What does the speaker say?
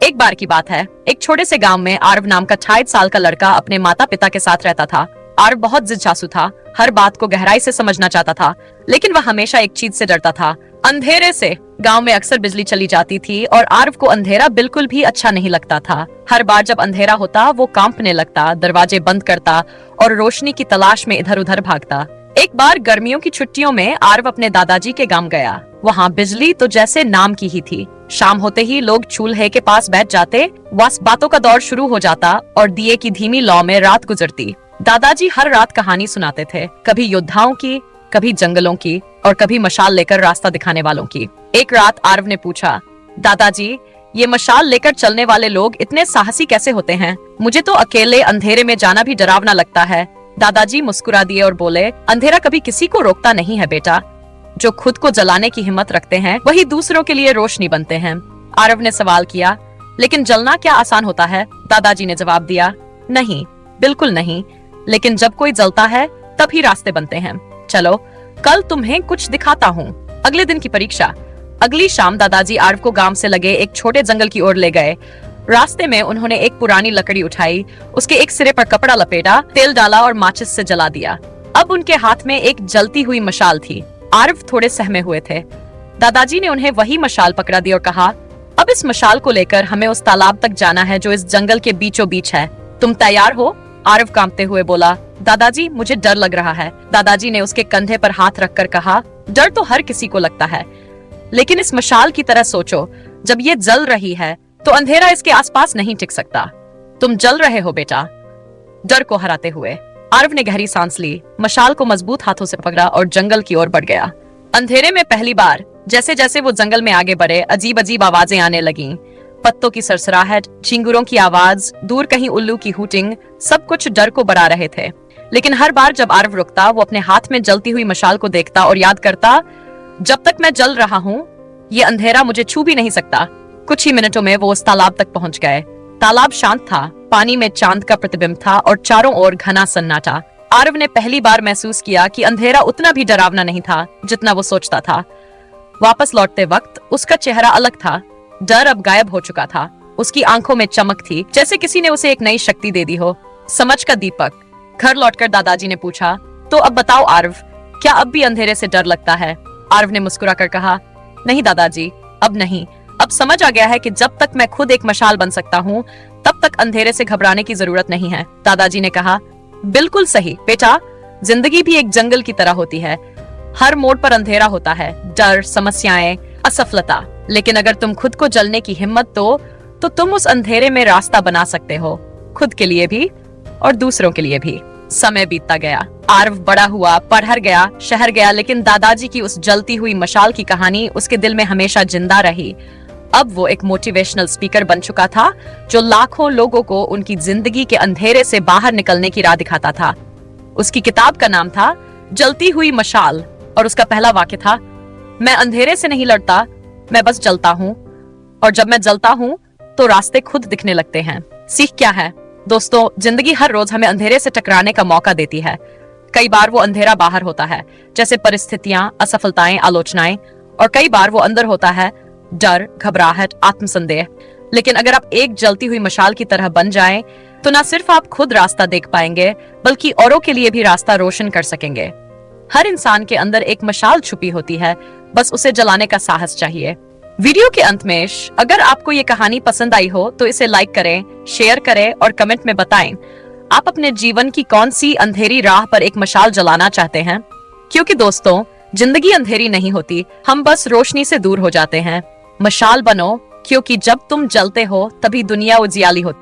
एक बार की बात है, एक छोटे से गांव में आरव नाम का 28 साल का लड़का अपने माता पिता के साथ रहता था। आरव बहुत जिज्ञासु था, हर बात को गहराई से समझना चाहता था, लेकिन वह हमेशा एक चीज से डरता था, अंधेरे से। गांव में अक्सर बिजली चली जाती थी और आरव को अंधेरा बिल्कुल भी अच्छा नहीं लगता था। हर बार जब अंधेरा होता वो कांपने लगता, दरवाजे बंद करता और रोशनी की तलाश में इधर उधर भागता। एक बार गर्मियों की छुट्टियों में आरव अपने दादाजी के गांव गया। वहाँ बिजली तो जैसे नाम की ही थी। शाम होते ही लोग चूल्हे के पास बैठ जाते, बस बातों का दौर शुरू हो जाता और दिए की धीमी लौ में रात गुजरती। दादाजी हर रात कहानी सुनाते थे, कभी योद्धाओं की, कभी जंगलों की और कभी मशाल लेकर रास्ता दिखाने वालों की। एक रात आरव ने पूछा, दादाजी ये मशाल लेकर चलने वाले लोग इतने साहसी कैसे होते हैं? मुझे तो अकेले अंधेरे में जाना भी डरावना लगता है। दादाजी मुस्कुरा दिए और बोले, अंधेरा कभी किसी को रोकता नहीं है बेटा। जो खुद को जलाने की हिम्मत रखते हैं वही दूसरों के लिए रोशनी बनते हैं। आरव ने सवाल किया, लेकिन जलना क्या आसान होता है? दादाजी ने जवाब दिया, नहीं, बिल्कुल नहीं, लेकिन जब कोई जलता है तभी रास्ते बनते हैं। चलो कल तुम्हें कुछ दिखाता हूँ। अगले दिन की परीक्षा। अगली शाम दादाजी आरव को गांव से लगे एक छोटे जंगल की ओर ले गए। रास्ते में उन्होंने एक पुरानी लकड़ी उठाई, उसके एक सिरे पर कपड़ा लपेटा, तेल डाला और माचिस से जला दिया। अब उनके हाथ में एक जलती हुई मशाल थी। आरव थोड़े सहमे हुए थे। दादाजी ने उन्हें वही मशाल पकड़ा दी और कहा, अब इस मशाल को लेकर हमें उस तालाब तक जाना है जो इस जंगल के बीचों बीच है। तुम तैयार हो? आरव कांपते हुए बोला, दादाजी मुझे डर लग रहा है। दादाजी ने उसके कंधे पर हाथ रखकर कहा, डर तो हर किसी को लगता है, लेकिन इस मशाल की तरह सोचो, जब ये जल रही है तो अंधेरा इसके आसपास नहीं टिक सकता। तुम जल रहे हो बेटा। डर को हराते हुए आरव ने गहरी सांस ली, मशाल को मजबूत हाथों से पकड़ा और जंगल की ओर बढ़ गया। अंधेरे में पहली बार जैसे जैसे वो जंगल में आगे बढ़े, अजीब अजीब आवाजें आने लगीं। पत्तों की सरसराहट, झिंगुरों की आवाज, दूर कहीं उल्लू की हूटिंग, सब कुछ डर को बढ़ा रहे थे। लेकिन हर बार जब आरव रुकता, वो अपने हाथ में जलती हुई मशाल को देखता और याद करता, जब तक मैं जल रहा हूँ ये अंधेरा मुझे छू भी नहीं सकता। कुछ ही मिनटों में वो उस तालाब तक पहुंच गए। तालाब शांत था, पानी में चांद का प्रतिबिंब था और चारों ओर घना सन्नाटा। आरव ने पहली बार महसूस किया कि अंधेरा उतना भी डरावना नहीं था जितना वो सोचता था। वापस लौटते वक्त उसका चेहरा अलग था। डर अब गायब हो चुका था। उसकी आंखों में चमक थी, जैसे किसी ने उसे एक नई शक्ति दे दी हो। समझ का दीपक। घर लौटकर दादाजी ने पूछा, तो अब बताओ आरव, क्या अब भी अंधेरे से डर लगता है? आरव ने मुस्कुराकर कहा, नहीं दादाजी, अब नहीं। अब समझ आ गया है कि जब तक मैं खुद एक मशाल बन सकता हूँ तब तक अंधेरे से घबराने की जरूरत नहीं है। दादाजी ने कहा, बिल्कुल सही बेटा, जिंदगी भी एक जंगल की तरह होती है। हर मोड़ पर अंधेरा होता है, डर, समस्याएं, असफलता, लेकिन अगर तुम खुद को जलने की हिम्मत दो तो तुम उस अंधेरे में रास्ता बना सकते हो, खुद के लिए भी और दूसरों के लिए भी। समय बीतता गया। आरव बड़ा हुआ, पढ़र गया, शहर गया, लेकिन दादाजी की उस जलती हुई मशाल की कहानी उसके दिल में हमेशा जिंदा रही। अब वो एक मोटिवेशनल स्पीकर बन चुका था जो लाखों लोगों को उनकी जिंदगी के अंधेरे से बाहर निकलने की राह दिखाता था। उसकी किताब का नाम था जलती हुई मशाल और उसका पहला वाक्य था, मैं अंधेरे से नहीं लड़ता, मैं बस जलता हूँ, और जब मैं जलता हूँ तो रास्ते खुद दिखने लगते हैं। सीख क्या है दोस्तों? जिंदगी हर रोज हमें अंधेरे से टकराने का मौका देती है। कई बार वो अंधेरा बाहर होता है, जैसे परिस्थितियां, असफलताएं, आलोचनाएं, और कई बार वो अंदर होता है, डर, घबराहट, आत्मसंदेह। लेकिन अगर आप एक जलती हुई मशाल की तरह बन जाएं, तो न सिर्फ आप खुद रास्ता देख पाएंगे बल्कि औरों के लिए भी रास्ता रोशन कर सकेंगे। हर इंसान के अंदर एक मशाल छुपी होती है, बस उसे जलाने का साहस चाहिए। वीडियो के अंत में अगर आपको ये कहानी पसंद आई हो तो इसे लाइक करें, शेयर करें और कमेंट में बताएं आप अपने जीवन की कौन सी अंधेरी राह पर एक मशाल जलाना चाहते हैं। क्योंकि दोस्तों, जिंदगी अंधेरी नहीं होती, हम बस रोशनी से दूर हो जाते हैं। मशाल बनो, क्योंकि जब तुम जलते हो तभी दुनिया उजियाली होती।